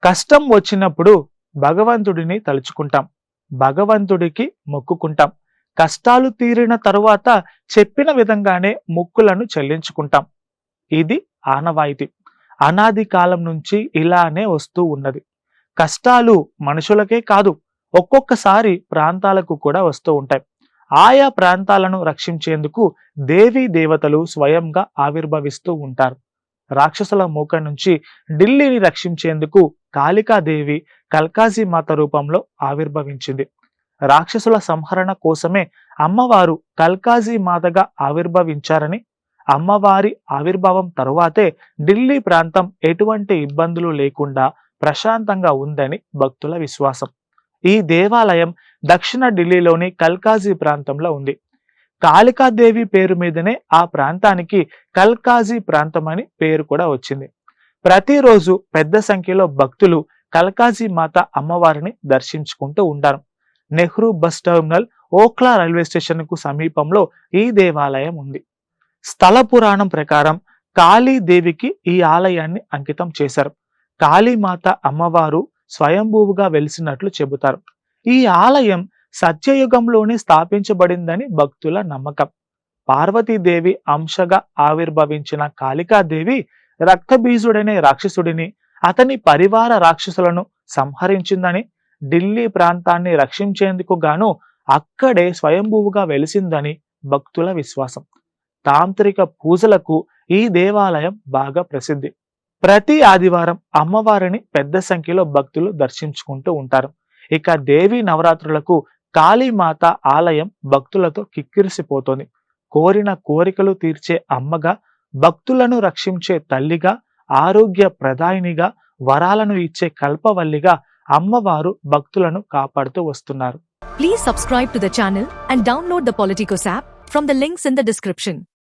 కష్టం వచ్చినప్పుడు భగవంతుడిని తలుచుకుంటాం, భగవంతుడికి మొక్కుకుంటాం. కష్టాలు తీరిన తరువాత చెప్పిన విధంగానే మొక్కులను చెల్లించుకుంటాం. ఇది ఆనవాయితీ. అనాది కాలం నుంచి ఇలానే వస్తూ ఉన్నది. కష్టాలు మనుషులకే కాదు, ఒక్కొక్కసారి ప్రాంతాలకు కూడా వస్తూ ఉంటాయి. ఆయా ప్రాంతాలను రక్షించేందుకు దేవీ దేవతలు స్వయంగా ఆవిర్భవిస్తూ ఉంటారు. రాక్షసుల మూక నుంచి ఢిల్లీని రక్షించేందుకు కాళికాదేవి కల్కాజీ మాత రూపంలో ఆవిర్భవించింది. రాక్షసుల సంహరణ కోసమే అమ్మవారు కల్కాజీ మాతగా ఆవిర్భవించారని, అమ్మవారి ఆవిర్భావం తరువాతే ఢిల్లీ ప్రాంతం ఎటువంటి ఇబ్బందులు లేకుండా ప్రశాంతంగా ఉందని భక్తుల విశ్వాసం. ఈ దేవాలయం దక్షిణ ఢిల్లీలోని కల్కాజీ ప్రాంతంలో ఉంది. కాళికాదేవి పేరు మీదనే ఆ ప్రాంతానికి కల్కాజీ ప్రాంతం అని పేరు కూడా వచ్చింది. ప్రతిరోజు పెద్ద సంఖ్యలో భక్తులు కల్కాజీ మాత అమ్మవారిని దర్శించుకుంటూ ఉంటారు. Nehru bus terminal, Okhla railway station కు సమీపంలో ఈ దేవాలయం ఉంది. స్థల పురాణం ప్రకారం కాళీదేవికి ఈ ఆలయాన్ని అంకితం చేశారు. కాళీమాత అమ్మవారు స్వయంభూవుగా వెలిసినట్లు చెబుతారు. ఈ ఆలయం సత్యయుగంలోనే స్థాపించబడిందని భక్తుల నమ్మకం. పార్వతీదేవి అంశగా ఆవిర్భవించిన కాళికాదేవి రక్తబీజుడనే రాక్షసుడిని, అతని పరివార రాక్షసులను సంహరించిందని, ఢిల్లీ ప్రాంతాన్ని రక్షించేందుకు గాను అక్కడే స్వయంభూవుగా వెలిసిందని భక్తుల విశ్వాసం. తాంత్రిక పూజలకు ఈ దేవాలయం బాగా ప్రసిద్ధి. ప్రతి ఆదివారం అమ్మవారిని పెద్ద సంఖ్యలో భక్తులు దర్శించుకుంటూ ఉంటారు. ఇక దేవీ నవరాత్రులకు కాళీమాత ఆలయం భక్తులతో కిక్కిరిసిపోతోంది. కోరిన కోరికలు తీర్చే అమ్మగా, భక్తులను రక్షించే తల్లిగా, ఆరోగ్య ప్రదాయినిగా, వరాలను ఇచ్చే కల్పవల్లిగా అమ్మవారు భక్తులను కాపాడుతూ వస్తున్నారు. Please subscribe to the channel and download the Politicos app from the links in the description.